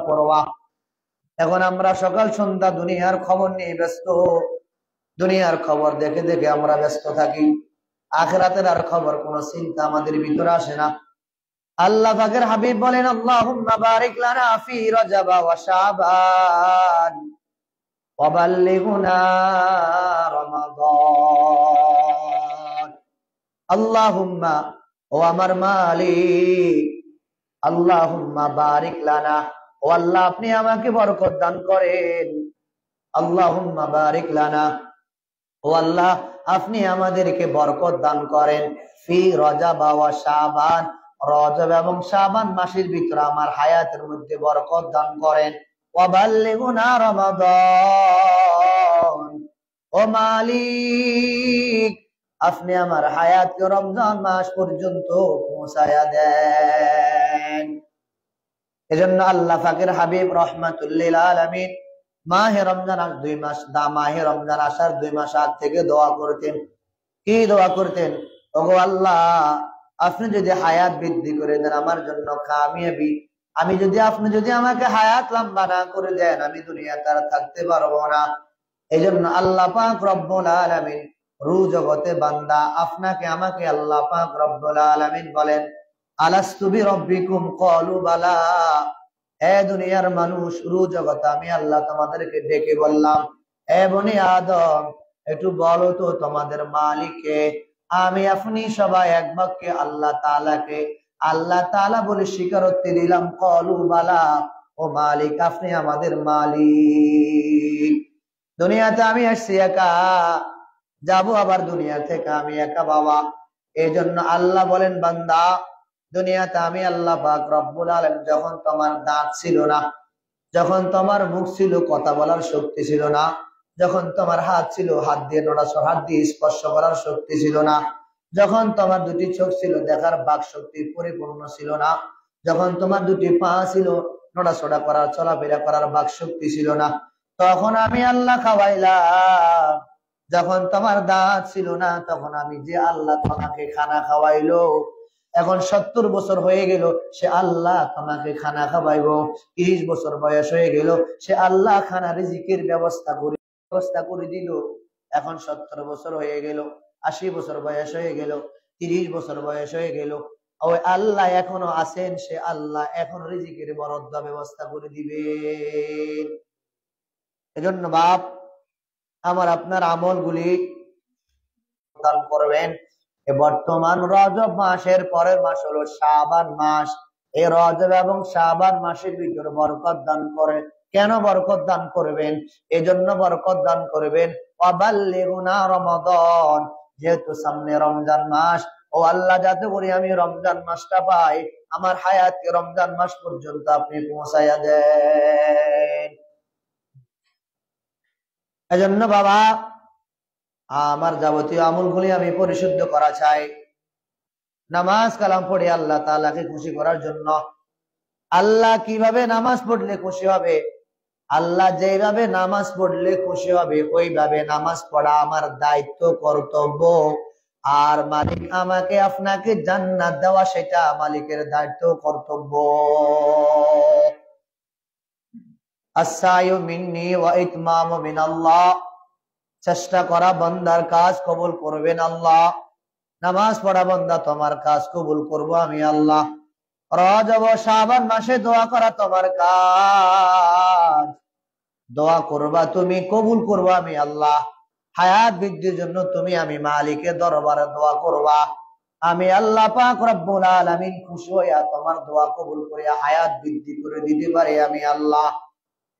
পরোয়া। এখন আমরা সকাল সন্ধ্যা দুনিয়ার খবর নিয়ে ব্যস্ত, দুনিয়ার খবর দেখে দেখে আমরা ব্যস্ত থাকি, আখিরাতের আর খবর কোনো চিন্তা আমাদের ভিতরে আসে না। আল্লাহ পাকের হাবিব বলেন, আল্লাহুম্মা বারিক লানা ফি রজব ওয়া শাবান ওয়া বাল্লিগনা রমাদান। আল্লাহুম্মা, ও আমার মালিক, আল্লাহুম্মা বারিক লানা, ও আল্লাহ আপনি আমাকে বরকত দান করেন। আল্লাহুম্মা বারিক লানা, ও আল্লাহ আপনি আমাদেরকে বরকত দান করেন। ফি রজব ওয়া শাবান, রজব এবং শাবান মাসের ভিতরে আমার হায়াতের মধ্যে বরকত দান করেন। ওয়া বাল্লিগুনা রমাদান, ও মালিক আপনি আমার হায়াতকে রমজান মাস পর্যন্ত পৌঁছায়া দেন। এজন্য আল্লাহ পাকের হাবিব রাহমাতুল লিল আলামিন মাহে রমজান আর 2 মাস, মাহে রমজান আসার 2 মাস আগ থেকে দোয়া করতেন। কি দোয়া করতেন? ওগো আল্লাহ, আপনি যদি হায়াত বৃদ্ধি করে দেন আমার জন্য কামিয়াবি, আপনি যদি আমাকে হায়াত লম্বা না করে দেন আমি দুনিয়াতে আর থাকতে পারবো না। এজন্য আল্লাহ পাক রব্বুল আলামিন রু জগতে বান্দা আপনাকে আমাকে আল্লাহ পাক রব্বুল আলামিন বলেন, আলাস্তু বিরব্বিকুম ক্বালু বালা। এ দুনিয়ার মানুষ, রু জগৎ আমি আল্লাহ তোমাদেরকে ডেকে বললাম, এ বনি আদম একটু বলো তো তোমাদের মালিককে। আমি আপনি সবাই এক বাক্যে আল্লাহ তাআলাকে, আল্লাহ তাআলা বলে স্বীকারোক্তি দিলাম, ক্বালু বালা, ও মালিক আপনি আমাদের মালিক। দুনিয়াতে আমি আসছি একা, যাবো আবার দুনিয়া থেকে আমি একা বাবা। এই জন্য আল্লাহ বলেন, বান্দা দুনিয়াতে আমি আল্লাহ পাক রব্বুল আলামিন যখন তোমার দাঁত ছিল না, যখন তোমার মুখ ছিল কথা বলার শক্তি ছিল না, যখন তোমার হাত ছিল হাত দিয়ে নড়াচড়া, হাত দিয়ে স্পর্শ করার শক্তি ছিল না, যখন তোমার 2টি চোখ ছিল দেখার বাক শক্তি পরিপূর্ণ ছিল না, যখন তোমার 2টি পা ছিল নড়াচড়া করার চলাফেরা করার বাক শক্তি ছিল না, তখন আমি আল্লাহ খাওয়াইলাম। যখন তোমার দাঁত ছিল না তখন আমি যে আল্লাহ তোমাকে খানা খাওয়াইলো। এখন 70 বছর হয়ে গেল, সে আল্লাহ তোমাকে খানা খাওয়াইবো। 30 বছর বয়স হয়ে গেল, সে আল্লাহ খানা রিজিকের ব্যবস্থা করে দিল। এখন 70 বছর হয়ে গেল, 80 বছর বয়স হয়ে গেল, 30 বছর বয়স হয়ে গেল, ওই আল্লাহ এখনো আছেন, সে আল্লাহ এখন রিজিকের বরাদ্দ ব্যবস্থা করে দিবে। এজন্য বাপ আমার আপনার আমলগুলি দান করবেন। বর্তমান রজব মাসের পরের মাস হলো শাবান মাস। এই রজব এবং শাবান মাসের ভিতরে বরকত দান করে। কেন বরকত দান করবেন? এজন্য বরকত দান করবেন, ওয়াবাল্লিগুনা রমাদান, যেহেতু সামনে রমজান মাস, ও আল্লাহ যাতে করে আমি রমজান মাসটা পাই, আমার হায়াতকে রমজান মাস পর্যন্ত আপনি পৌঁছাইয়া দেন। এজন্য বাবা আমার যাবতীয় আমলগুলি আমি পরিশুদ্ধ করা চাই, নামাজ কালাম পড়ে আল্লাহ তাআলাকে খুশি করার জন্য। আল্লাহ কিভাবে নামাজ পড়লে খুশি হবে? আল্লাহ যেভাবে নামাজ পড়লে খুশি হবে ওইভাবে নামাজ পড়া আমার দায়িত্ব, কর্তব্য। আর মালিক আমাকে আপনাকে জান্নাত দেওয়া সেটা মালিকের দায়িত্ব, কর্তব্য। আস-সায়ু মিন্নি ওয়া ইতমামু মিনাল্লাহ, চেষ্টা করা বান্দার কাজ কবুল করবেন আল্লাহ। নামাজ পড়া বান্দা তোমার কাজ কবুল করব আমি আল্লাহ। রজব ও শাবান মাসে দোয়া করা তোমার কাজ, দোয়া করবা তুমি, কবুল করবা আমি আল্লাহ। হায়াত বৃদ্ধির জন্য তুমি আমি মালিকের দরবারে দোয়া করবা, আমি আল্লাহ পাক রব্বুল আলামিন খুশি হইয়া তোমার দোয়া কবুল করিয়া হায়াত বৃদ্ধি করে দিতে পারি আমি আল্লাহ।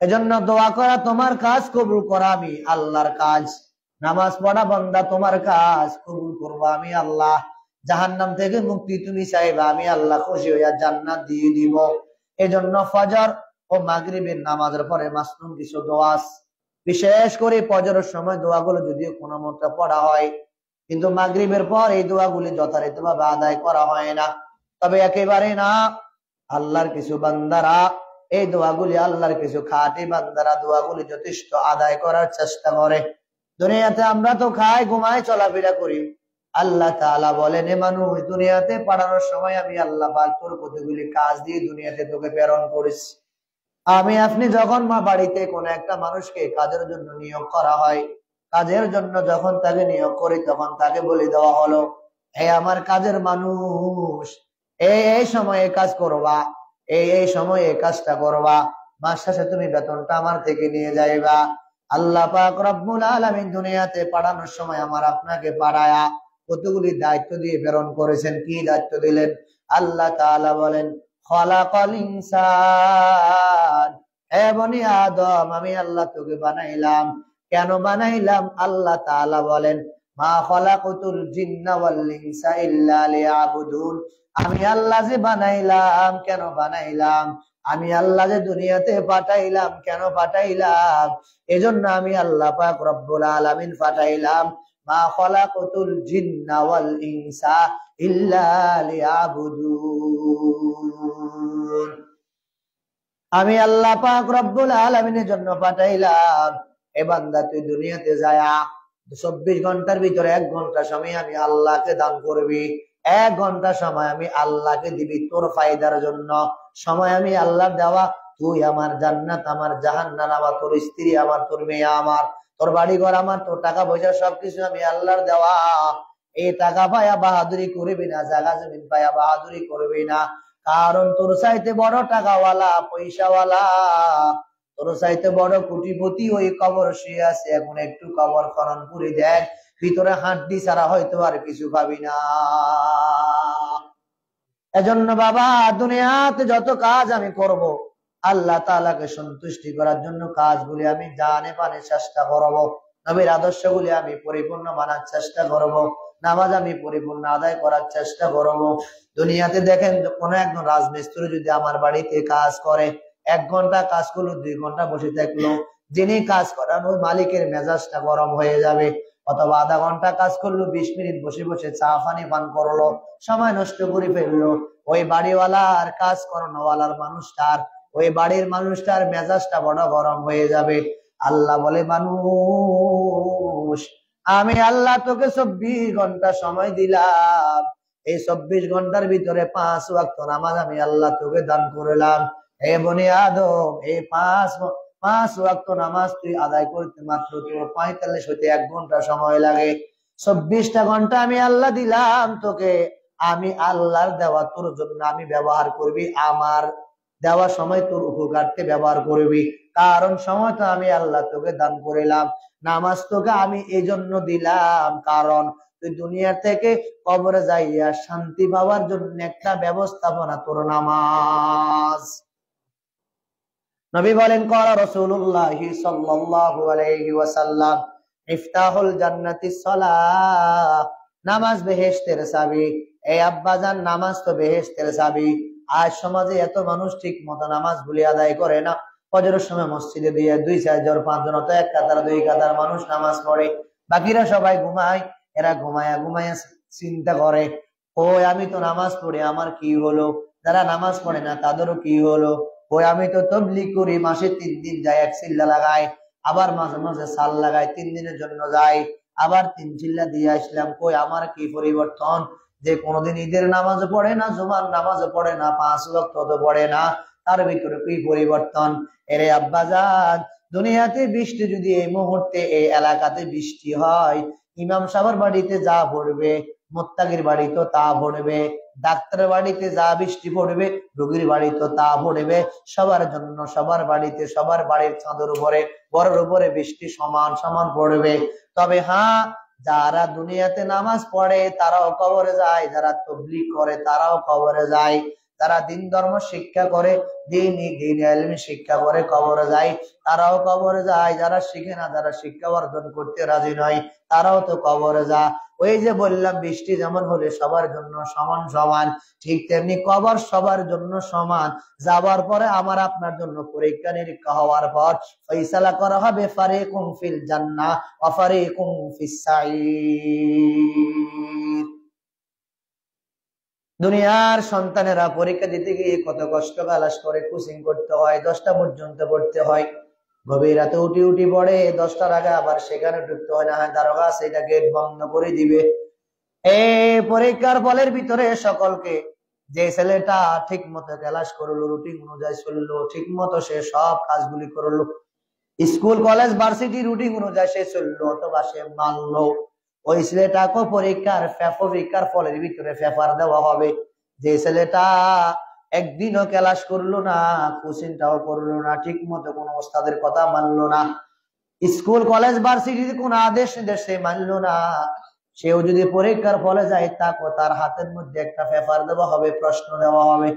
এজন্য দোয়া করা তোমার কাজ, কবুল করা আমি আল্লাহর কাজ। নামাজ পড়া বান্দা তোমার কাজ, কবুল করবা আমি আল্লাহ। জাহান্নাম থেকে মুক্তি তুমি চাইবা, আমি আল্লাহ খুশি হইয়া জান্নাত দিয়ে দিব। এজন্য ফজর ও মাগরিবের নামাজের পরে মাসনুন কিছু দোয়া, বিশেষ করে ফজরের সময় দোয়াগুলো যদিও কোনো মতে পড়া হয়, কিন্তু মাগরিবের পর এই দোয়াগুলি যথারীতিভাবে আদায় করা হয় না। তবে একেবারে না, আল্লাহর কিছু বান্দারা এই দোয়াগুলি, আল্লাহর কিছু খাঁটি বান্দারা দোয়াগুলি যথেষ্ট আদায় করার চেষ্টা করে। দুনিয়াতে আমরা তো খাই, ঘুমাই, চলাফেরা করি। আল্লাহ তাআলা বলেন, এ মানুষ দুনিয়াতে পাঠানোর সময় আমি আল্লাহ পাক তোর কতগুলি কাজ দিয়ে দুনিয়াতে তোকে প্রেরণ করেছি। আমি আপনি যখন মা বাড়িতে কোন একটা মানুষকে কাজের জন্য নিয়োগ করা হয়, কাজের জন্য যখন তাকে নিয়োগ করি তখন তাকে বলে দেওয়া হলো, হে আমার কাজের মানুষ, এই সময়ে কাজ করবা, এই সময়ে এই কাজটা করবা, মাস শেষে তুমি বেতনটা আমার থেকে নিয়ে যাইবা। আল্লাহ পাক রব্বুল আলামিন দুনিয়াতে পাঠানোর সময় আমার আপনাকে পাঠায়া কতগুলি দায়িত্ব দিয়ে প্রেরণ করেছেন। কি দায়িত্ব দিলেন? আল্লাহ তাআলা বলেন, খলাকাল ইনসান, হে বনি আদম, আমি আল্লাহ তোকে বানাইলাম। কেন বানাইলাম? আল্লাহ তাআলা বলেন, মা খলাকুতুল জিন্না ওয়াল ইনসা ইল্লা লিয়াবুদুন, আমি আল্লাহ যে বানাইলাম, কেন বানাইলাম? আমি আল্লাহ যে দুনিয়াতে পাঠাইলাম, কেন পাঠাইলাম? এজন্য আমি আল্লাহ পাক রব্বুল আলামিন পাঠাইলাম। মা খলাকুতুল জিন্না ওয়াল ইনসা ইল্লা লিয়াবুদুন, আমি আল্লাহ পাক রব্বুল আলামিনের জন্য পাঠাইলাম। এ বান্দা, তুই দুনিয়াতে যায়া 24 ঘন্টার ভিতরে 1 ঘন্টা সময় আমি আল্লাহকে দান করবি। 1 ঘন্টা সময় আমি আল্লাহকে দিবি তোর ফায়দার জন্য। সময় আমি আল্লাহর দেওয়া, তুই আমার জান্নাত, আমার জাহান্নাম, আমার তোর স্ত্রী, আমার তোর মেয়ে, আমার তোর বাড়ি ঘর, আমার তোর টাকা পয়সা সবকিছু আমি আল্লাহর দেওয়া। এই টাকা পায়া বাহাদুরি করবি না, জায়গা জমিন পায়া বাহাদুরি করবি না। কারণ তোর চাইতে বড় টাকাওয়ালা, পয়সাওয়ালা, তোর চাইতে বড় কোটিপতি ওই কবর শুয়ে আছে। এখন একটু কবর খনন করে দেখ, ভিতরে হাড্ডি ছাড়া হয়তো আর কিছু পাবি না। এজন্য বাবা, দুনিয়াতে যত কাজ আমি করব, আল্লাহ তাআলাকে সন্তুষ্টি করার জন্য কাজগুলি আমি জানে পানে চেষ্টা করব। নবীর আদর্শগুলি আমি পরিপূর্ণ মানার চেষ্টা করব। নামাজ আমি পরিপূর্ণ আদায় করার চেষ্টা করব। দুনিয়াতে দেখেন, কোন একজন রাজমিস্ত্রি যদি আমার বাড়িতে কাজ করে, 1 ঘন্টা কাজ করলো, 2 ঘন্টা বসে থাকলো, যিনি কাজ করান ওই মালিকের মেজাজটা গরম হয়ে যাবে। অথবা আধা ঘন্টা কাজ করলো, 20 মিনিট বসে বসে চা পানি পান করলো, সময় নষ্ট করে ফেললো, ওই বাড়িওয়ালার কাজ করানোওয়ালার মানুষটার, ওই বাড়ির মানুষটার মেজাজটা বড় গরম হয়ে যাবে। আল্লাহ বলে, মানুষ, আমি আল্লাহ তোকে 24 ঘন্টা সময় দিলাম। এই 24 ঘন্টার ভিতরে 5 ওয়াক্ত নামাজ আমি আল্লাহ তোকে দান করলাম। হে বনি আদম, এই 5 ওয়াক্ত নামাজ তুই আদায় করতে মাত্র তোর 45 হতে 1 ঘন্টা সময় লাগে। 24টা ঘন্টা আমি আল্লাহ দিলাম তোকে। আমি আল্লাহর দেওয়া তোর জন্য আমি ব্যবহার করবি, আমার দেওয়া সময় তোর উপকার্থে ব্যবহার করবি। কারণ সময়টা আমি আল্লাহ তোকে দান করিলাম। নামাজ তোকে আমি এই জন্য দিলাম, কারণ তুই দুনিয়া থেকে কবরে যাইয়া শান্তি পাওয়ার জন্য একটা ব্যবস্থাপনা তোর নামাজ। নবী বলেন, ক্বালা রাসূলুল্লাহ সাল্লাল্লাহু আলাইহি ওয়াসাল্লাম, ইফতাহুল জান্নাতিস সালাহ, নামাজ বেহেশতের চাবি। এই আব্বাজান, নামাজ তো বেহেশতের চাবি। আজ সমাজে এত মানুষ ঠিক মতো নামাজ ভুলে আদায় করে না। ফজরের সময় মসজিদে দিয়ে 2-4 জন 5 জন, অত 1 কাতার 2 কাতার মানুষ নামাজ পড়ে, বাকিরা সবাই ঘুমায়। এরা ঘুমায়া ঘুমায়া চিন্তা করে, ওই আমি তো নামাজ পড়ি, আমার কি হলো? যারা নামাজ পড়ে না তাদেরও কি হলো? ওই আমি তো তাবলীগ করি, মাসে 3 দিন যাই, 1 চিল্লা লাগাই, আবার মাঝে মাঝে সাল লাগাই, 3 দিনের জন্য যাই, আবার 3 চিল্লা দিয়ে আসলাম। কই আমার কি পরিবর্তন? যে কোনোদিন ঈদের নামাজ পড়ে না, জুমার নামাজ পড়ে না, 5 ওয়াক্ত তো পড়ে না, তার ভিতরে কি পরিবর্তন? এরে আব্বাজান, দুনিয়াতে বৃষ্টি যদি এই মুহূর্তে এই এলাকাতে বৃষ্টি হয়, ইমাম সাহেবের বাড়িতে যা পড়বে, মুত্তাকির বাড়িতে তা পড়বে, ডাক্তারের বাড়িতে যা বৃষ্টি পড়বে, রোগীর বাড়িতে তা পড়বে। সবার জন্য, সবার বাড়িতে, সবার বাড়ির ছাদের উপরে, বড়ের উপরে বৃষ্টি সমান সমান পড়বে। তবে হ্যাঁ, যারা দুনিয়াতে নামাজ পড়ে তারাও কবরে যায়, যারা তাবলীগ করে তারাও কবরে যায়, যারা দিন ধর্ম শিক্ষা করে, দিন ইলম শিক্ষা করে কবরে যায়, তারাও কবরে যায়। যারা শিখে না, যারা শিক্ষা অর্জন করতে রাজি নয়, তারাও তো কবরে যায়। ওই যে বললাম, বৃষ্টি যেমন হলে সবার জন্য সমান সমান, ঠিক তেমনি কবর সবার জন্য সমান। যাবার পরে আমার আপনার জন্য পরীক্ষা নিরীক্ষা হওয়ার পর ফয়সালা করা হবে, ফারিকুম ফিল জান্নাহ ওয়া ফারিকুম ফিস সাঈর। দুনিয়ার সন্তানেরা পরীক্ষা দিতে গিয়ে কত কষ্ট গালাস করে, কোচিং করতে হয়, 10টা পর্যন্ত পড়তে হয়, গভীর রাতে উঠি উঠি পড়ে, 10টার আগে আবার সেখানে ঢুকতে হয় না, দারোগা সেটা গেট বন্ধ করে দিবে। এই পরীক্ষার ফলের ভিতরে সকলকে যে ছেলেটা ঠিক মতো ক্লাস করলো, রুটিন অনুযায়ী চললো, ঠিক মতো সে সব কাজগুলি করলো, স্কুল কলেজ ভার্সিটি রুটিন অনুযায়ী সে চললো অথবা সে মানলো, ওই ছেলেটাকে পরীক্ষার ফলের ভিতরে পেপার দেওয়া হবে। যে ছেলেটা একদিনও ক্লাস করলো না, কোচিংটাও করলো না, ঠিক মতো কোনো ওস্তাদের কথা মানলো না, স্কুল কলেজ ভার্সিটির কোন আদেশ নির্দেশ সে মানলো না, সেও যদি পরীক্ষার ফলে যায় তার হাতের মধ্যে একটা পেপার দেওয়া হবে, প্রশ্ন দেওয়া হবে।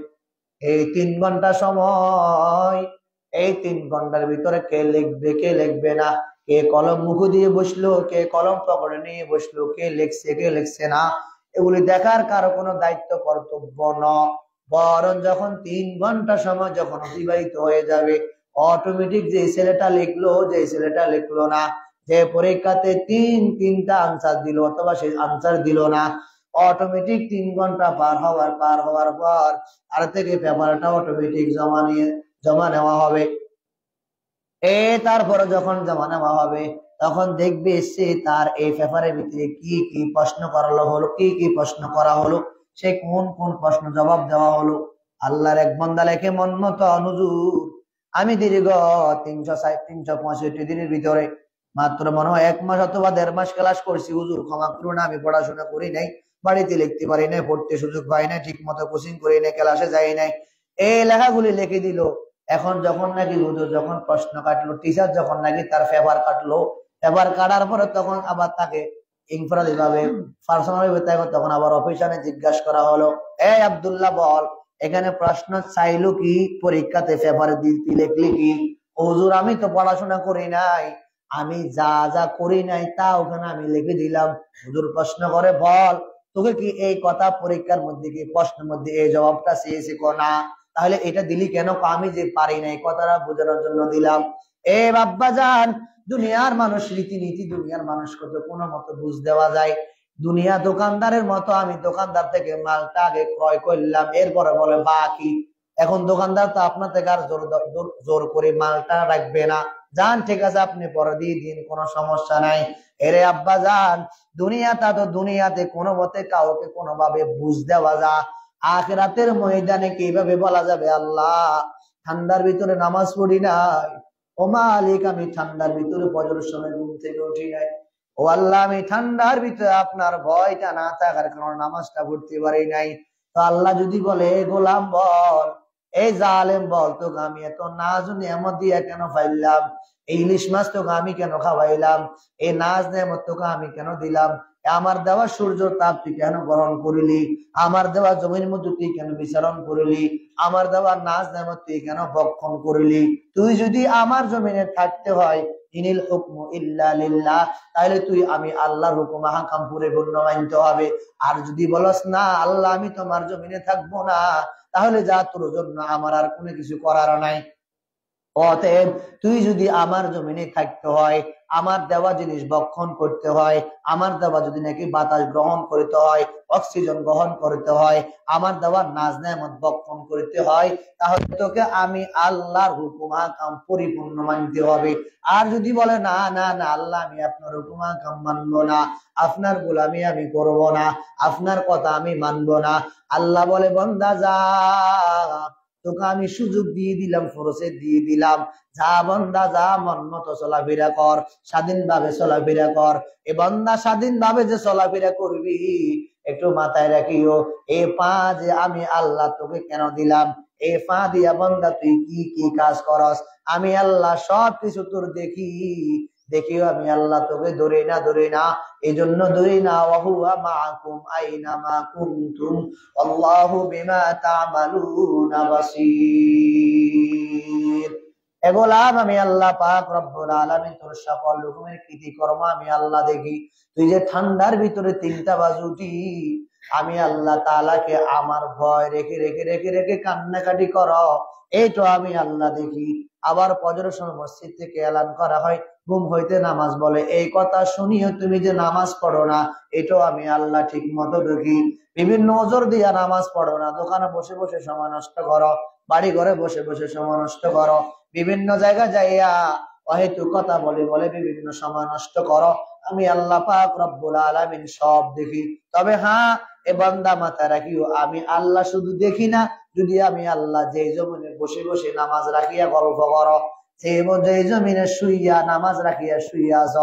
এই 3 ঘন্টা সময়, এই 3 ঘন্টার ভিতরে কে লিখবে কে লিখবে না, কে কলম মুখ দিয়ে বসলো, কে কলম পকেটে নিয়ে বসলো, কে লিখছে কে লিখছে না, এগুলি দেখার কারো কোনো দায়িত্ব কর্তব্য নয়। বরং যখন 3 ঘন্টা সময় যখন অতিবাহিত হয়ে যাবে, অটোমেটিক যে ছেলেটা লিখলো যে ছেলেটা লিখলো না, যে পরীক্ষাতে তিনটা আনসার দিল অথবা সে আনসার দিল না, অটোমেটিক 3 ঘন্টা পার হওয়ার পর আর থেকে পেপারটা অটোমেটিক জমা নেওয়া হবে। তারপরে যখন জমা নেওয়া হবে তখন দেখবে সে তার এই পেপারের ভিতরে কি কি প্রশ্ন করালো হলো, কি কি প্রশ্ন করা হলো, সে কোন কোন প্রশ্ন জবাব দেওয়া হলো। আল্লাহর এক বান্দা লেখে মন মতো হুজুর, আমি দীর্ঘ 365 দিনের ভিতরে মাত্র মনে হয় 1 মাস অথবা 1.5 মাস ক্লাস করছি হুজুর, ক্ষমা করুন, আমি পড়াশোনা করি নাই, বাড়িতে লিখতে পারি নাই, পড়তে সুযোগ পাই নাই, ঠিক মতো কোচিং করি নাই, ক্লাসে যাই নাই, এই লেখাগুলি লিখে দিল। এখন যখন নাকি হুজুর যখন প্রশ্ন কাটলো, টিচার যখন নাকি তার পেপার কাটলো, পেপার কাটার পরে তখন আবার তাকে ইনফরাদি ভাবে পার্সোনাল ভাবে তখন আবার অফিসারে জিজ্ঞাসা করা হলো, এই আব্দুল্লাহ বল, এখানে প্রশ্ন চাইলো কি, পরীক্ষাতে পেপারে দিতে লিখলি কি? হুজুর আমি তো পড়াশোনা করি নাই, আমি যা যা করি নাই তা ওখানে আমি লিখে দিলাম। হুজুর প্রশ্ন করে, বল তোকে কি এই কথা পরীক্ষার মধ্যে কি প্রশ্নের মধ্যে এই জবাবটা চেয়েছে না, তাহলে এটা দিলি কেন? আমি যে পারি নাই কথাটা বোঝানোর জন্য দিলাম। এ বাব্বা জান, দুনিয়ার মানুষ রীতিনীতি, দুনিয়ার মানুষ কত কোনো মতো বুঝ দেওয়া যায়। দুনিয়া দোকানদারের মতো, আমি দোকানদার থেকে মালটা আগে ক্রয় করলাম, এরপরে বলে বাকি। এখন দোকানদার তো আপনার থেকে আর জোর করে মালটা রাখবে না, যান ঠিক আছে আপনি পরে দিয়ে দিন, কোনো সমস্যা নাই। এরে আব্বা জান, দুনিয়াটা তো দুনিয়াতে কোনো মতে কাউকে কোনোভাবে বুঝ দেওয়া যায়। আখিরাতের ময়দানে কিভাবে বলা যাবে, আল্লাহ ঠান্ডার ভিতরে নামাজ পড়ি নাই, ও মালিক আমি ঠান্ডার ভিতরে ফজরের সময় ঘুম থেকে উঠি নাই, ও আল্লাহ আমি ঠান্ডার ভিতরে আপনার ভয়টা না থাকার কারণে নামাজটা পড়তে পারি নাই। তো আল্লাহ যদি বলে, গোলাম বল, এই জালেম বল, তোকে আমি এত নাজ নিয়ামত দিয়া কেন পাইলাম, এই ইলিশ মাছ তোকে আমি কেন খাওয়াইলাম, এই নাজ নিয়ামত তোকে আমি কেন দিলাম, আমার দেওয়া সূর্যের তাপ তুই কেন গ্রহণ করিলি, আমার দেওয়া জমির মধ্যে তুই কেন বিচরণ করিলি, আমার দেওয়া নাজ নিয়ামত তুই কেন ভক্ষণ করিলি? তুই যদি আমার জমিনে থাকতে হয়, ইনিল হুকমু ইল্লা লিল্লাহ, তাহলে তুই আমি আল্লাহর হুকুম আহকাম পরিপূর্ণ মানতে হবে। আর যদি বলস না আল্লাহ আমি তোমার জমিনে থাকবো না, তাহলে যা তোর জন্য আমার আর কোনো কিছু করার নাই। অতএব তুই যদি আমার জমিনে থাকতে হয়, আমার দেওয়া জিনিস ভক্ষণ করতে হয়, আমার দেওয়া যদি নাকি বাতাস গ্রহণ করতে হয়, অক্সিজেন গ্রহণ করতে হয়, আমার দেওয়া নাজ নেয়ামত ভক্ষণ করতে হয়, তাহলে তোকে আমি আল্লাহর হুকুম আহকাম পরিপূর্ণ মানতে হবে। আর যদি বলে না না না আল্লাহ আমি আপনার হুকুম আহকাম মানবো না, আপনার গোলামি আমি করব না, আপনার কথা আমি মানবো না, আল্লাহ বলে বান্দা যা, তোকে আমি সুযোগ দিয়ে দিলাম, ফরসে দিয়ে দিলাম, যা বান্দা যা, মন মতো চলাফেরা কর, স্বাধীনভাবে চলাফেরা কর। এ বান্দা স্বাধীনভাবে যে চলাফেরা করবি, একটু মাথায় রাখিও, এ পা যে আমি আল্লাহ তোকে কেন দিলাম, এ পা দিয়া বান্দা তুই কি কি কাজ করস, আমি আল্লাহ সব কিছু তোর দেখিও আমি আল্লাহ তোকে ধরে না, এই জন্য ধরে না, ওয়াহুয়া মাআকুম আইনামা কুনতুম আল্লাহু বিমা তা'মালুনা বাসীর। এ গোলাম আমি আল্লাহ পাক রব্বুল আলামিন তোর সকল রকমের কৃতিকর্ম আমি আল্লাহ দেখি। তুই যে ঠান্ডার ভিতরে 3টা বাজে উঠি, আমি আল্লাহ তাআলাকে আমার ভয় রেখে রেখে রেখে রেখে কান্নাকাটি কর, এইটা আমি আল্লাহ দেখি। আবার ফজরের সময় মসজিদ থেকে এলান করা হয়, ঘুম হইতে নামাজ বলে, এই কথা শুনিও তুমি যে নামাজ পড়ো না, এটাও আমি আল্লাহ ঠিক মতো দেখি। বিভিন্ন ওজর দিয়া নামাজ পড়ো না, দোকানে বসে বসে সময় নষ্ট করো, বাড়ি ঘরে বসে বসে সময় নষ্ট করো, বিভিন্ন জায়গায় যাইয়া অহেতু কথা বলে বলে বিভিন্ন সময় নষ্ট করো, আমি আল্লাহ পাক রব্বুল আলামিন সব দেখি। তবে হ্যাঁ, এ বান্দা মাথায় রাখিও, আমি আল্লাহ শুধু দেখি না, যদি আমি আল্লাহ যে জমিনে বসে বসে নামাজ রাখিয়া গল্প করো, যে জমিনে শুইয়া নামাজ রাখিয়া শুইয়া আস,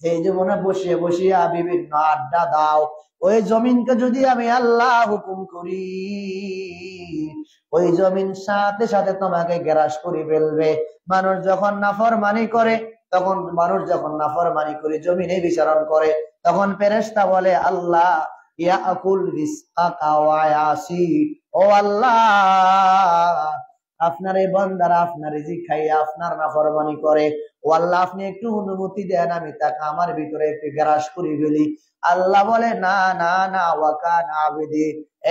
যে জমিনে বসিয়ে বসিয়া বিভিন্ন আড্ডা দাও, ওই জমিনকে যদি আমি আল্লাহ হুকুম করি, ওই জমিন সাথে সাথে তোমাকে গ্রাস করে ফেলবে। মানুষ যখন নাফরমানি করে, তখন মানুষ যখন নাফরমানি করে জমিনে বিচরণ করে, তখন ফেরেশতা বলে আল্লাহ ইয়াকুল রিজকাকা ওয়া ইয়াসি, ও আল্লাহ আপনার এই বান্দারা আপনার রিজিক খাইয়া আপনার নাফরমানি করে, ও আল্লাহ আপনি একটু অনুমতি দেন আমি তাকে আমার ভিতরে একটু গ্রাস করে ফেলি। আল্লাহ বলে না না না, ওয়াকানা আবিদি,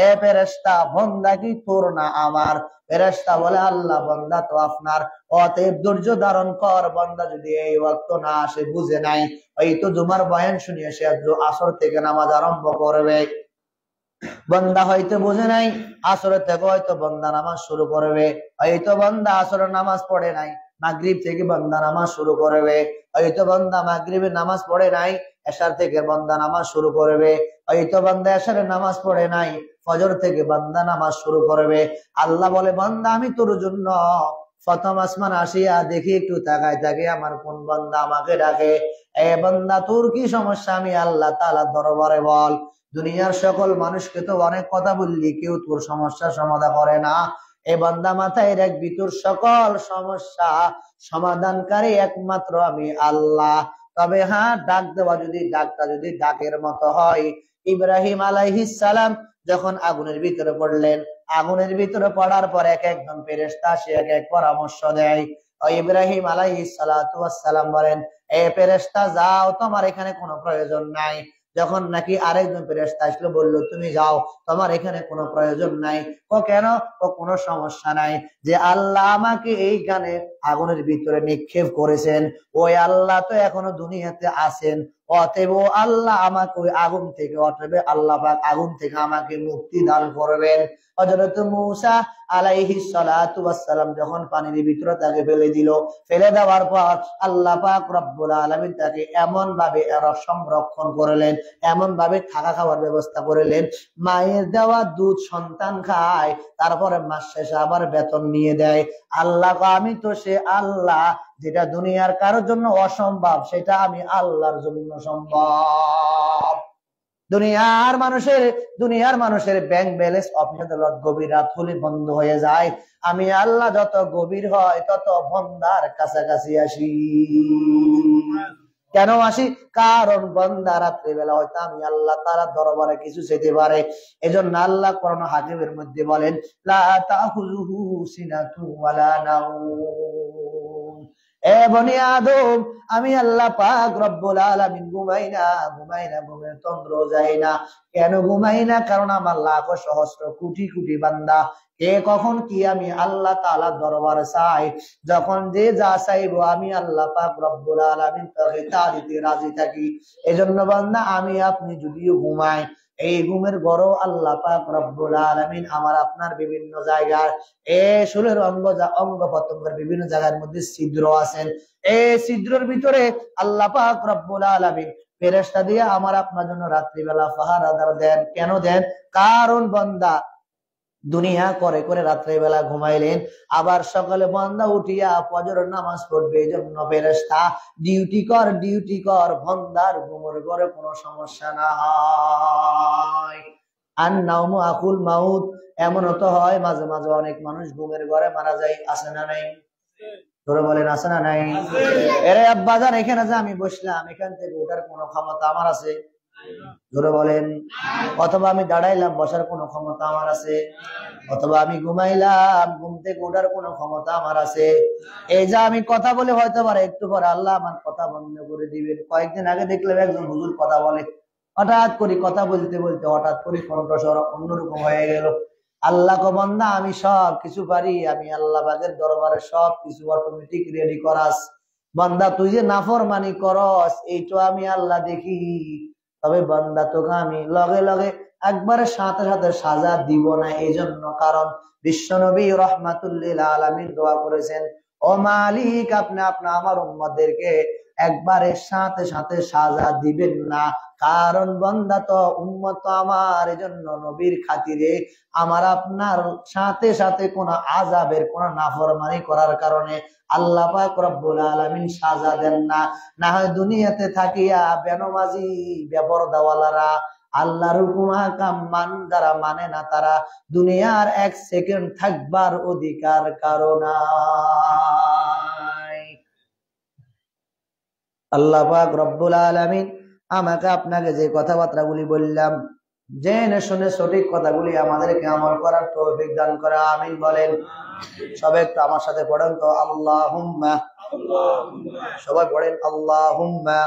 এ ফেরেশতা বান্দা কি তোর না আমার? ফেরেশতা বলে আল্লাহ বান্দা তো আপনার, অতএব ধৈর্য ধারণ কর। বান্দা যদি এই ওয়াক্ত না আসে, বুঝে নাই, এই তো জুমার বয়ান শুনিয়ে সে আসর থেকে নামাজ আরম্ভ করবে, বান্দা হয়তো বুঝে নাই, আসরের থেকে হয়তো বান্দা নামাজ শুরু করবে, হয়তো বান্দা আসরের নামাজ পড়ে নাই, মাগরিব থেকে বান্দা নামাজ শুরু করবে, হয়তো বান্দা মাগরিবের নামাজ পড়ে নাই, এশার থেকে বান্দা নামাজ শুরু করবে, হয়তো বান্দা এশারের নামাজ পড়ে নাই, ফজর থেকে বান্দা নামাজ শুরু করবে। আল্লাহ বলে বান্দা আমি তোর জন্য প্রথম আসমান আসিয়া দেখি, একটু তাকায় থাকে আমার কোন বান্দা আমাকে ডাকে। এ বান্দা তোর কি সমস্যা, আমি আল্লাহ তাআলার দরবারে বল। দুনিয়ার সকল মানুষকে তো অনেক কথা বললি, কেউ তোর সমস্যা সমাধান করে না। এ বান্দা মাথায় রাখবি, তোর সকল সমস্যা সমাধানকারী একমাত্র আমি আল্লাহ। তবে হ্যাঁ, ডাক দেওয়া যদি ডাকটা যদি ডাকের মতো হয়, ইব্রাহিম আলাইহিস সালাম যখন আগুনের ভিতরে পড়লেন, আগুনের ভিতরে পড়ার পর এক একজন ফেরেশতা সে এক এক পরামর্শ দেয়। ইব্রাহিম আলাইহিস সালাতু ওয়াস সালাম বলেন, এ ফেরেশতা যাও, তোমার এখানে কোনো প্রয়োজন নাই। যখন নাকি আরেকজন ফেরেশতা আসলো, বলল তুমি যাও, তোমার এখানে কোনো প্রয়োজন নাই। ও কেন? ও কোনো সমস্যা নাই, যে আল্লাহ আমাকে এইখানে আগুনের ভিতরে নিক্ষেপ করেছেন, ওই আল্লাহ তো এখনো দুনিয়াতে আছেন, অতএব আল্লাহ আমাকে ওই আগুন থেকে, অতএব আল্লাহ পাক আগুন থেকে আমাকে মুক্তি দান করবেন। হযরত মূসা আলাইহিস সালাতু ওয়াস সালাম যখন পানির ভিতরে তাকে ফেলে দিল, ফেলে দেওয়ার পর আল্লাহ পাক রব্বুল আলামিন তাকে এমন ভাবে সংরক্ষণ করলেন, এমন ভাবে থাকা খাওয়ার ব্যবস্থা করলেন, মায়ের দেওয়া দুধ সন্তান খায়, তারপরে মাস শেষে আবার বেতন নিয়ে দেয়। আল্লাহ আমি তো সে আল্লাহ, যেটা দুনিয়ার কারোর জন্য অসম্ভব সেটা আমি আল্লাহর জন্য সম্ভব। দুনিয়ার মানুষের ব্যাংক ব্যালেন্স অফিস আদালত গভীর রাত হলে বন্ধ হয়ে যায়, আমি আল্লাহ যত গভীর হয় তত বন্দার কাছাকাছি আসি। কেন আসি? কারণ বান্দা রাত্রি বেলা হয়তো আমি আল্লাহ তাআলার দরবারে কিছু চাইতে পারে। এজন্য আল্লাহ কোরআন হাকিমের মধ্যে বলেন, লা তাখুযুহু সিনাতু ওয়ালা নাওম, এ বনি আদম আমি আল্লাহ পাক রব্বুল আলামিন ঘুমাই না, ঘুমের তন্দ্র যায় না। কেন ঘুমাই না? কারণ আমার লাখ সহস্র কোটি কোটি বান্দা কে কখন কি আমি আল্লাহ তাআলার দরবারে চাই, যখন যে যা চাইবো আমি আল্লাহ পাক রব্বুল আলামিন তাকে তা দিতে রাজি থাকি। এজন্য বান্দা আমি আপনি যদিও ঘুমাই, এই ঘুমের বড় আল্লাহ পাক রব্বুল আলামিন আমার আপনার বিভিন্ন জায়গায় শরীরের অঙ্গ প্রত্যঙ্গের বিভিন্ন জায়গার মধ্যে ছিদ্র আছেন, এই ছিদ্রের ভিতরে আল্লাহ পাক রব্বুল আলামিন ফেরেশতা দিয়ে আমার আপনার জন্য রাত্রিবেলা পাহারাদার দেন। কেন দেন? কারণ বান্দা দুনিয়া করে করে রাত্রিবেলা ঘুমাইলেন, আবার সকালে বান্দা উঠিয়া ফজরের নামাজ পড়বে, এই জন্য ফেরেশতা ডিউটি কর বান্দার ঘুমের ঘরে কোনো সমস্যা না হয়। আর নাওমু আকুল মাউত, এমনও তো হয় মাঝে মাঝে অনেক মানুষ ঘুমের ঘরে মারা যায়, আছে না নাই? ধরে বলেন আছে না নাই? এরে আব্বাজান এখানে যে আমি বসলাম, এখান থেকে ওঠার কোনো ক্ষমতা আমার আছে? ধরে বলেন। অথবা আমি দাঁড়াইলাম, বসার কোনো ক্ষমতা আমার আছে? অথবা আমি ঘুমাইলাম, ঘুম থেকে ওঠার কোনো ক্ষমতা আমার আছে? এই যে আমি কথা বলে হয়তো পারে একটু পরে আল্লাহ আমার কথা বন্ধ করে দিবেন। কয়েকদিন আগে দেখলাম একজন হুজুর কথা বলে, হঠাৎ করে কথা বলতে বলতে হঠাৎ করে কণ্ঠস্বর অন্যরকম হয়ে গেল। আল্লাহ কো বান্দা আমি সব কিছু পারি, আমি আল্লাহ পাকের দরবারে সব কিছু অটোমেটিক রেডি করাস, বান্দা তুই যে নাফরমানি করস এইটা আমি আল্লাহ দেখি, তবে বান্দা তোকে আমি লগে লগে একবারে সাথে সাথে সাজা দিব না। এই জন্য কারণ বিশ্বনবী রাহমাতুল লিল আলামিন দোয়া করেছেন, ও মালিক, আপনি আমার উম্মতদেরকে একবারের সাথে সাথে সাজা দিবেন না, কারণ বান্দা তো উম্মত তো আমার, এজন্য নবীর খাতিরে আমার আপনার সাথে সাথে কোন আযাবের কোন নাফরমানি করার কারণে আল্লাহ পাক রব্বুল আলামিন সাজা দেন না। না হয় দুনিয়াতে থাকিয়া বেনমাজি বেপরদাওয়ালারা আল্লাহর হুকুম হাকাম যারা মানে না, তারা দুনিয়ার 1 সেকেন্ড থাকবার অধিকার কারো নাই। আল্লাহ পাক রব্বুল আলামিন আমাকে আপনাকে যে কথাবার্তাগুলি বললাম, জেনে শুনে সঠিক কথাগুলি আমাদেরকে আমল করার তৌফিক দান করে, আমিন বলেন। সবাই একটু আমার সাথে পড়েন তো, আল্লাহুম্মা, সবাই পড়েন, আল্লাহুম্মা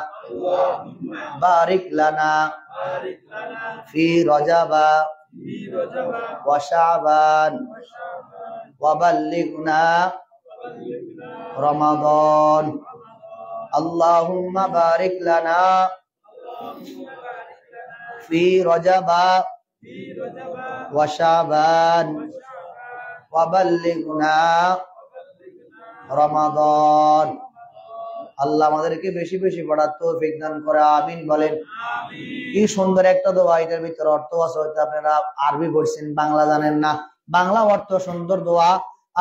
বারিক লানা ফি রজাবা ওয়া শাবান ওয়া বাল্লিগনা রমাদান। আল্লাহুম্মা বারিক লানা ফি রজাবা ওয়া শাবান ওয়া বাল্লিগনা রমাদান। আল্লাহ আমাদেরকে বেশি বেশি পড়ার তৌফিক দান করে, আমিন বলেন। কি সুন্দর একটা দোয়া, এটার ভিতরে অর্থ আছে, হয়তো আপনারা আরবি পড়ছেন, বাংলা জানেন না। বাংলা অর্থ সুন্দর দোয়া।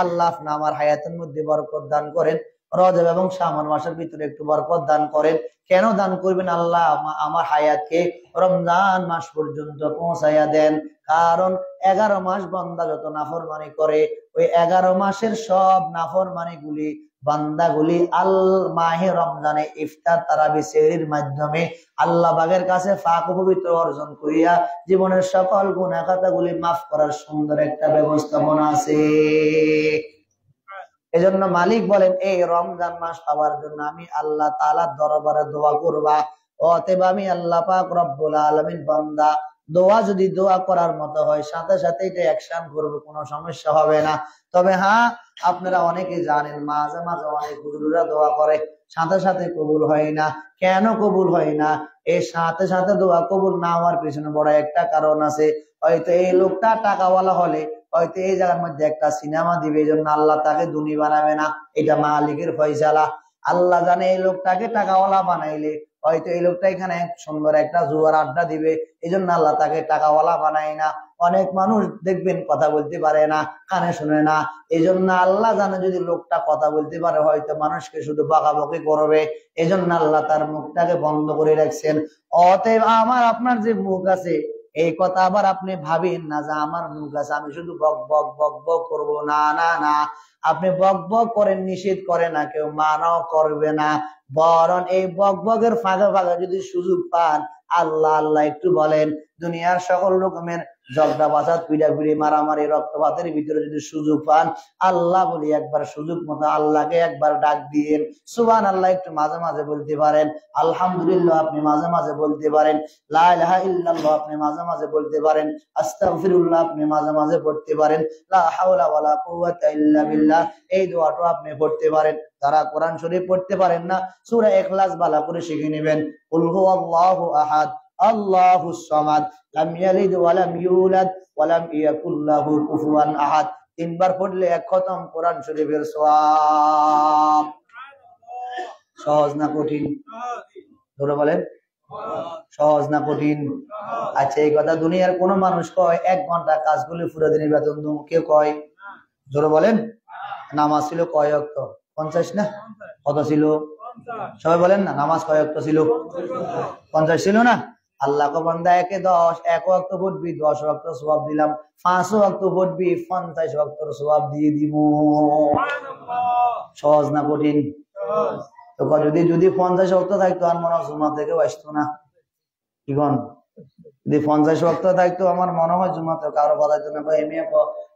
আল্লাহ আপনি আমার হায়াতের মধ্যে বরকত দান করেন, রজব এবং শাবান মাসের ভিতরে একটু বরকত দান করেন। কেন দান করবেন? আল্লাহ আমার হায়াতকে রমজান মাস পর্যন্ত পৌঁছাইয়া দেন, কারণ 11 মাস বান্দা যত নাফরমানি করে, ওই 11 মাসের সব নাফরমানি গুলি বান্দাগুলি আল মাহে রমজানে ইফতার তারাবি সেহরির মাধ্যমে আল্লাহ পাকের কাছে পাক পবিত্র অর্জন করিয়া জীবনের সকল গুনাহ খাতাগুলি মাফ করার সুন্দর একটা ব্যবস্থাপনা আছে। এজন্য মালিক বলেন, এই রমজান মাস পাওয়ার জন্য আমি আল্লাহ তাআলার দরবারে দোয়া করবা। অতএব আমি আল্লাহ পাক রব্বুল আলামিন বান্দা দোয়া যদি দোয়া করার মতো হয়, সাথে সাথে এটা অ্যাকশন করবে, কোনো সমস্যা হবে না। তবে হ্যাঁ, আপনারা অনেকে জানেন মাঝে মাঝে অনেক হুজুররা দোয়া করে, সাথে সাথে কবুল হয় না। কেন কবুল হয় না? এই সাথে সাথে দোয়া কবুল না হওয়ার পিছনে বড় একটা কারণ আছে। হয়তো এই লোকটা টাকাওয়ালা হলে হয়তো এই জায়গার মধ্যে একটা সিনেমা দিবে, এই জন্য আল্লাহ তাকে ধনী বানাবে না, এটা মালিকের ফয়সালা। আল্লাহ জানে এই লোকটাকে টাকাওয়ালা বানাইলে হয়তো এই লোকটা এখানে সুন্দর একটা জুয়ার আড্ডা দিবে, এই জন্য আল্লাহ তাকে টাকাওয়ালা বানায় না। অনেক মানুষ দেখবেন কথা বলতে পারে না, কানে শুনে না, এই জন্য আল্লাহ জানে যদি লোকটা কথা বলতে পারে হয়তো মানুষকে শুধু বকাবকি করবে, এই জন্য আল্লাহ তার মুখটাকে বন্ধ করে রাখছেন। অতএব আমার আপনার যে মুখ আছে, এই কথা আবার আপনি ভাবেন না যে আমার মুখ আছে আমি শুধু বক বক বক বক করবো। না না না, আপনি বক বক করেন, নিষেধ করে না কেউ, মানাও করবে না। বরং এই বক বকের ফাঁকে ফাঁকে যদি সুযোগ পান, আল্লাহ আল্লাহ একটু বলেন, দুনিয়ার সকল রকমের ঝগড়া বাজার পিড়াপিড়ি মারামারি রক্তপাতের ভিতরে যদি সুযোগ পান, আল্লাহ বলি একবার সুযোগ মতো আল্লাহকে একবার ডাক দিয়েন। সুবহানাল্লাহ একটু মাঝে মাঝে বলতে পারেন, আলহামদুলিল্লাহ আপনি মাঝে মাঝে বলতে পারেন, লা ইলাহা ইল্লাল্লাহ আপনি মাঝে মাঝে বলতে পারেন, আস্তাগফিরুল্লাহ আপনি মাঝে মাঝে পড়তে পারেন, লা হাওলা ওয়ালা কুওয়াতা ইল্লা বিল্লাহ এই দোয়াটা আপনি পড়তে পারেন। যারা কোরআন শরীফ পড়তে পারেন না, সূরা ইখলাস ভালো করে শিখে নেবেন। কুল হুয়াল্লাহু আহাদ আল্লাহুস সামাদ লাম ইয়ালিদ ওয়া লাম ইউলাদ ওয়া লাম ইয়াকুল লাহু কুফুয়ান আহাদ। 3 বার পড়লে 1 খতম কোরআন শরীফের সওয়াব। সহজ না কঠিন? ধরে বলেন, সহজ না কঠিন? আচ্ছা, এই কথা দুনিয়ার কোন মানুষ কয় 1 ঘন্টা কাজ করলে পুরো দিনের বেতন দেব? কেউ কয়? জোরে বলেন। নামাজ ছিল কয় ওয়াক্ত? 50 না? কত ছিল? সবাই বলেন না, নামাজ কয় ওয়াক্ত ছিল? 50 ছিল না? আল্লাহ কো বান্দা একে 10, 1 ওয়াক্ত পড়বি 10 ওয়াক্ত সওয়াব দিলাম, 5 ওয়াক্ত পড়বি 50 ওয়াক্তর সওয়াব দিয়ে দিব। সহজ না কঠিন? তো যদি 50 ওয়াক্ত থাকতো আর মনে হয় জুমা থেকে আসতো না। কি কোন? যদি 50 ওয়াক্ত থাকতো আমার মনে হয় জুমা থেকে কারো কথা হতো না। মেয়ে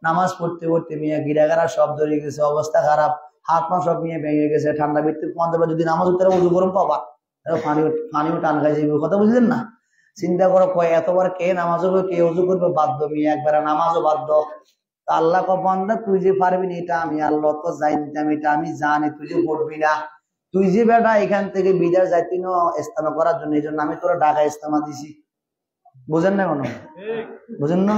নামাজ পড়তে পড়তে মেয়ে গিরাগারা সব ধরে গেছে, অবস্থা খারাপ, হাত পা সব নিয়ে ভেঙে গেছে, ঠান্ডা ভিত্তিক 15 যদি নামাজ উত্তরে উজু গরম পাবা, পানিও টান খাই যাবে, কথা বুঝলেন না? চিন্তা করো, কয় এতবার কে নামাজ হবে, কে উজু করবে, বাধ্য মেয়ে একবার নামাজও বাধ্য। আল্লাহ কো বান্দা তুই যে পারবি না এটা আমি আল্লাহ তো জানতাম, এটা আমি জানি, তুই যে পড়বি না, তুই যে বেটা এখান থেকে বিদায় যাইতি না ইস্তেমা করার জন্য, এই জন্য আমি তোরা ঢাকা ইস্তেমা দিছি। বুঝেন না কোনো? বুঝেন না?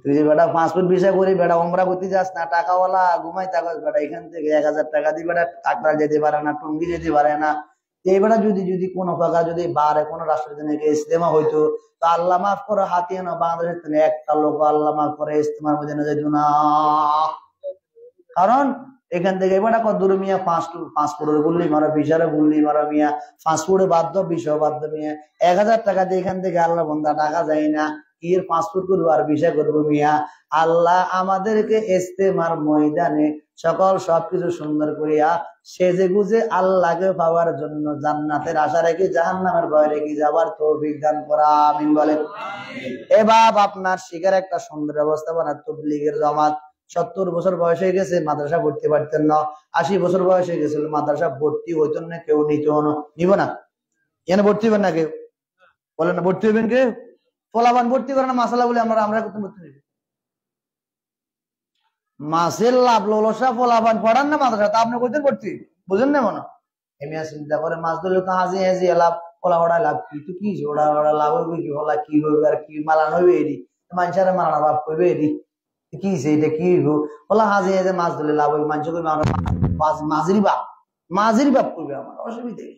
তুই যে বেটা পাসপোর্ট ভিসা করে বেটা ওমরা করতে যাস না, টাকাওয়ালা ঘুমাই থাকস বেটা, এখান থেকে 1000 টাকা দিয়ে বেটা কাকড়া যেতে পারে না, টঙ্গি যেতে পারে না। এই বেটা যদি কোনো প্রকার যদি বারে কোনো রাষ্ট্রের জন্য ইস্তেমা হইতো, তো আল্লাহ মাফ করে হাতিয়ে না বাংলাদেশের থেকে একটা লোক আল্লাহ মাফ করে ইস্তেমার মধ্যে না যেত না। কারণ এখান থেকে এবার দূরে মিয়া পাসপোর্টের গুল্লি মারো, ভিসারে গুল্লি মারো মিয়া, পাসপোর্টে বাধ্য, ভিসা বাধ্য মিয়া। 1000 টাকা দিয়ে এখান থেকে আল্লাহ বন্ধা টাকা যায় না, কি পাসপোর্ট করবো আর ভিসা করবো মিয়া। আল্লাহ আমাদেরকে ইস্তেমার ময়দানে সকল সবকিছু সুন্দর করিয়া সেজে গুজে আল্লাহকে পাওয়ার জন্য জান্নাতের আশা রেখে জাহান্নামের ভয় রেখে যাবার তৌফিক দান করা, আমিন বলেন। এবার আপনার শিকার একটা সুন্দর ব্যবস্থাপনা, তাবলীগের জামাত 70 বছর বয়স হয়ে গেছে, মাদ্রাসা ভর্তি পারতেন না, 80 বছর বয়স হয়ে গেছিল, মাদ্রাসা ভর্তি হইত না, কেউ নিব না। এখানে ভর্তি হবেন না কেউ? বলেন না ভর্তি হবেন কেউ? ফলাবান ভর্তি করে না মাসালা বলে আমরা করতে ভর্তি নেব। মাসের লাভ ললসা ফলাবান পড়ান না মাদ্রাসা, তা আপনি করতেন ভর্তি? বুঝেন না মনে? এমিয়া চিন্তা করে মাছ ধরলে তো হাজি হাজি লাভ, ফলা ওড়া লাভ কি, তো কি ওড়া ওড়া লাভ হইবে কি, ফলা কি হইবে আর কি মালান হইবে এরি, মানুষের মালানা ভাব করবে এরি, কি এটা কি বলা হাজি হাজে মাছ ধরলে লাভ হইবে, মানুষ করবে মাঝির বাপ করবে, আমার অসুবিধা নেই।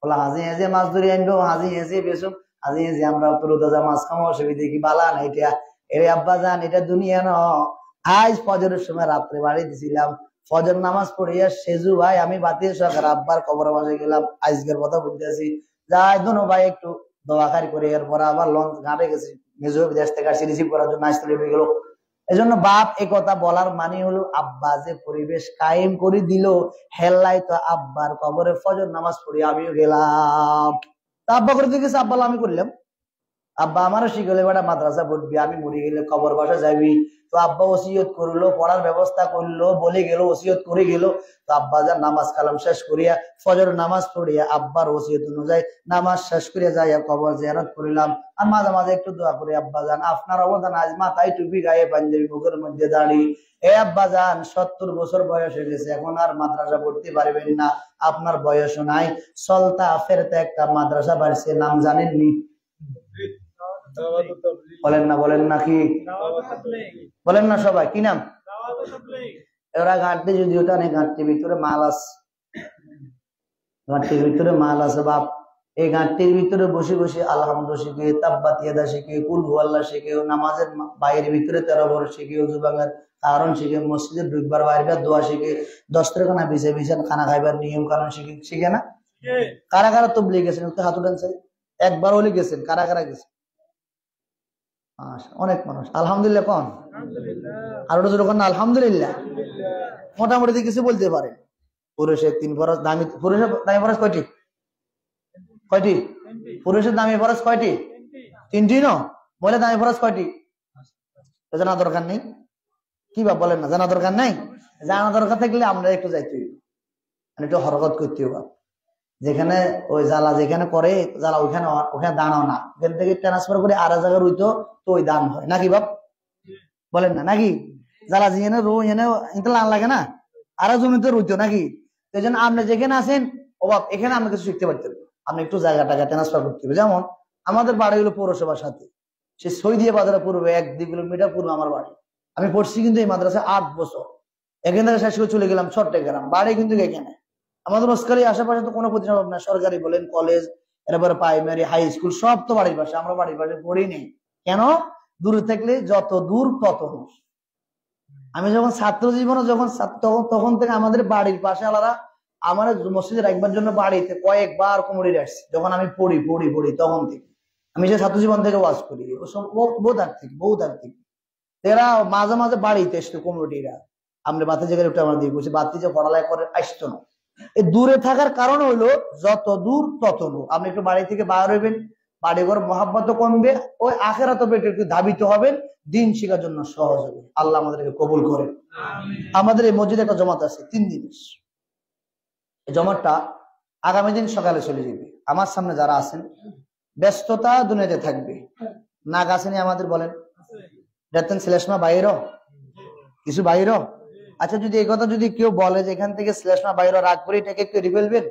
বলা হাজি হাজে মাছ ধরে আনবো, হাজি হাজে বেসুম, হাজি হাজে আমরা রোদা মাছ খামো, অসুবিধা কি বালা না এটা? এর আব্বা জান এটা দুনিয়া ন। আজ ফজরের সময় রাত্রে বাড়ি দিছিলাম, ফজর নামাজ পড়িয়া সেজু ভাই আমি বাতিল সরকার আব্বার কবর বাসে গেলাম, আজকের কথা বলতেছি, যাই দোনো ভাই একটু দোয়াখারি করে এরপর আবার লঞ্চ ঘাটে গেছি, মেজো বিদেশ থেকে আসছি রিসিভ করার জন্য, আসতে লেগে গেল। এজন্য বাপ এ কথা বলার মানে হলো আব্বা যে পরিবেশ কায়েম করে দিল, হেল্লাই তো আব্বার কবরে ফজর নামাজ পড়ি আমিও গেলাম। তা আব্বা করে দিয়েছে, আব্বা আমি করলাম। আব্বা আমারও শিখলে বেটা মাদ্রাসা পড়বি, আমি মরে গেলে কবর বাসা যাবি। তো আব্বা ওসিয়ত করলো, পড়ার ব্যবস্থা করলো, বলে গেল, ওসিয়ত করে গেল। তো আব্বা যা নামাজ কালাম শেষ করিয়া ফজর নামাজ পড়িয়া আব্বার ওসিয়ত অনুযায়ী নামাজ শেষ করিয়া যাইয়া কবর জিয়ারত করিলাম। আর মাঝে মাঝে একটু দোয়া করি, আব্বা জান আপনার অবদান, আজ মাথায় টুপি গায়ে পাঞ্জাবি মুখের মধ্যে দাঁড়ি, এ আব্বা জান 70 বছর বয়স হয়ে গেছে, এখন আর মাদ্রাসা পড়তে পারবেন না, আপনার বয়সও নাই, চলতা ফেরতে একটা মাদ্রাসা বাড়ছে, নাম জানেননি? বলেন না কি বলেন না সবাই, কি নাম? এরা ঘাটতে যদি ওটা নেই, ঘাটতির ভিতরে মাল আছে, ঘাটতির ভিতরে মাল আছে বাপ। এই ঘাটতির ভিতরে বসে বসে আলহামদুলিল্লাহ শিখে, তাব্বাত ইয়াদা শিখে, কুল হুয়াল্লাহ শিখে, নামাজের বাইরের ভিতরে 13 বার শিখে, ওযু ভাঙার কারণ শিখে, মসজিদে ঢুকবার বাইরের দোয়া শিখে, 10 টাকা বিছে বিছান খানা খাইবার নিয়ম কারণ শিখে না? কারা কারা তাবলীগ গেছেন একটু হাত উঠান চাই, একবার হলে গেছেন, কারা কারা গেছেন? অনেক মানুষ আলহামদুলিল্লাহ কোন, আর ওটা যখন আলহামদুলিল্লাহ মোটামুটি কিছু বলতে পারে। পুরুষের 3 ফরজ দামি, পুরুষের দামি ফরজ কয়টি? পুরুষের দামি ফরজ কয়টি? 3টি। ন মহিলা দামি ফরজ কয়টি? জানা দরকার নেই, কি বা বলেন না, জানা দরকার নাই? জানা দরকার থাকলে আমরা একটু যাইতে, একটু হরকত করতে হবে। যেখানে ওই জ্বালা যেখানে করে জ্বালা, ওখানে দাঁড়াও না, এখান থেকে ট্রান্সফার করে আর জায়গায় রইতো তো ওই দান হয় নাকি বাপ? বলেন না নাকি? জ্বালা যেখানে রো এনে লান লাগে না, আর জমিতে রইতো নাকি? এই জন্য আপনি যেখানে আছেন ও বাপ, এখানে আপনি কিছু শিখতে পারতেন, আপনি একটু জায়গাটাকে ট্রান্সফার করতে হবে। যেমন আমাদের বাড়ি হলো পৌরসভার সাথে, সে সৈদিয়া বাজারে পূর্বে 1-2 কিলোমিটার পূর্বে আমার বাড়ি। আমি পড়ছি কিন্তু এই মাদ্রাসায় 8 বছর, এখান থেকে শেষ করে চলে গেলাম চট্টগ্রাম, বাড়ি কিন্তু এখানে। আমাদের মস্কারি আশেপাশে তো কোনো প্রতিষ্ঠান না, সরকারি বলেন, কলেজ, এরপরে প্রাইমারি, হাই স্কুল সব তো বাড়ির পাশে, আমরা বাড়ির পাশে পড়ি নেই কেন? দূরে থাকলে যত দূর তত। আমি যখন ছাত্র জীবনে তখন থেকে আমাদের বাড়ির পাশে আলাদা, আমার মসজিদে রাখবার জন্য বাড়িতে কয়েকবার কোমরে আসছে, যখন আমি পড়ি তখন থেকে। আমি যে ছাত্র জীবন থেকে ওয়াজ করি, বহুত আগ থেকে এরা মাঝে মাঝে বাড়িতে এসছে কমিটিরা, আমরা বাতি জায়গায় উঠে আমরা দিয়ে বসে, বাতি যে পড়ালেখা করে আসতো না। এই দূরে থাকার কারণ হইলো যত দূর তত দূর। আপনি একটু বাড়ি থেকে বাইর হইবেন, বাড়ি ঘর মহাব্বত কমবে, ওই আখেরাত একটু ধাবিত হবেন, দিন শেখার জন্য সহজ হবে। আল্লাহ আমাদেরকে কবুল করেন। আমাদের এই মসজিদে একটা জমাত আছে 3 দিনের, এই জমাতটা আগামী দিন সকালে চলে যাবে। আমার সামনে যারা আছেন ব্যস্ততা দুনিয়াতে থাকবে, নাক আসেনি আমাদের বলেন, দেখতেন শ্লেষমা বাইরও কিছু বাইরও। আচ্ছা যদি এই কথা যদি কেউ বলে যে এখান থেকে শ্লেষমা বাইরও রাগ করে এটাকে কেটে ফেলবেন,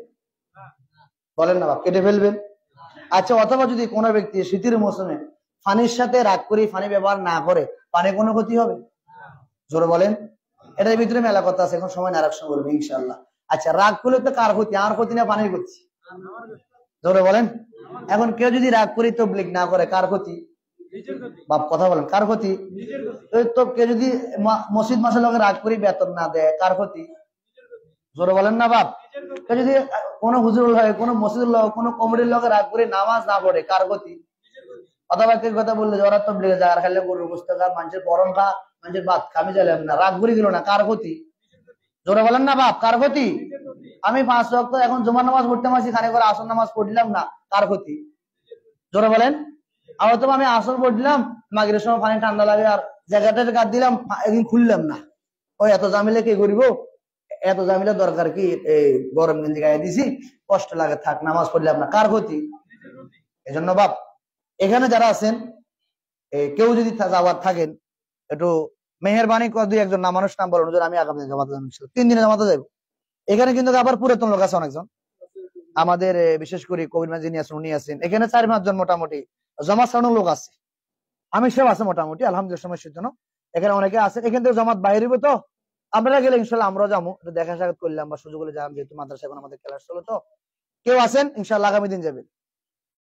বলেন না বাপ, কেটে ফেলবেন? আচ্ছা অথবা যদি কোনো ব্যক্তি শীতের মৌসুমে পানির সাথে রাগ করি, পানি ব্যবহার না করে পানি কোনো ক্ষতি হবে? জোরে বলেন। এটার ভিতরে মেলা কথা আছে, এখন সময় না, আর এক সময় বলবো ইনশাআল্লাহ। আচ্ছা, রাগ করলে তো কার ক্ষতি? আর ক্ষতি না পানির ক্ষতি? জোরে বলেন। এখন কেউ যদি রাগ করি তাবলীগ না করে, কার ক্ষতি? বাপ কথা বলেন, কার ক্ষতি? তো কেউ যদি মসজিদ মাসের লোকের রাগ করি বেতন না দেয়, কার ক্ষতি? জোরে বলেন না বাপ। কেউ যদি কোনো হুজুর হয়, কোনো মসজিদের লোক, কোনো কমিটির লোকের রাগ করে নামাজ না পড়ে, কার ক্ষতি? অথবা কেউ কথা বললে ওরা তবলীগে যায়, আর খাইলে গরুর গোশত খা, মানুষের পরম খা, মানুষের ভাত খা, আমি চাইলাম না, রাগ করে গেল না, কার ক্ষতি? জোরে বলেন না বাপ, কার ক্ষতি? আমি 5 ওয়াক্ত এখন জুমার নামাজ পড়তে আসি, খানে করে আসর নামাজ পড়লাম না, কার ক্ষতি? জোরে বলেন। হয়তো আমি আসর পড়লাম, মাগরিবের সময় পানি ঠান্ডা লাগে আর জায়গাটাতে কাট দিলাম, একদিন খুললাম না, ওই এত জামিলে কে করিব? এত জামিলে দরকার কি? এই গরম গেঞ্জি গায়ে দিছি, কষ্ট লাগে, থাক, নামাজ পড়লাম না, কার ক্ষতি? এজন্য বাপ, এখানে যারা আছেন, কেউ যদি যাওয়ার থাকেন, একটু মেহেরবানি করে 2-1 নাম মানুষ নাম বলুন, আমি আগামী দিন জামাতে যাবো, 3 দিনে জামাতে যাবো। এখানে কিন্তু আবার পুরাতন লোক আছে অনেকজন, আমাদের বিশেষ করে কবির মাঝি যিনি আছেন উনি আছেন, এখানে 4-5 জন মোটামুটি জমা ছাড়ানো লোক আছে, আমি সব আছে মোটামুটি আলহামদুলিল্লাহ সমস্যার জন্য। এখানে অনেকে আছে, এখান থেকে জমাত বাইরে তো আমরা গেলে ইনশাল্লাহ আমরা যাবো, দেখা সাক্ষাৎ করলাম বা সুযোগ হলে যাবো, যেহেতু মাদ্রাসা এখন আমাদের ক্লাস চলো, তো কেউ আছেন ইনশাল্লাহ আগামী দিন যাবেন।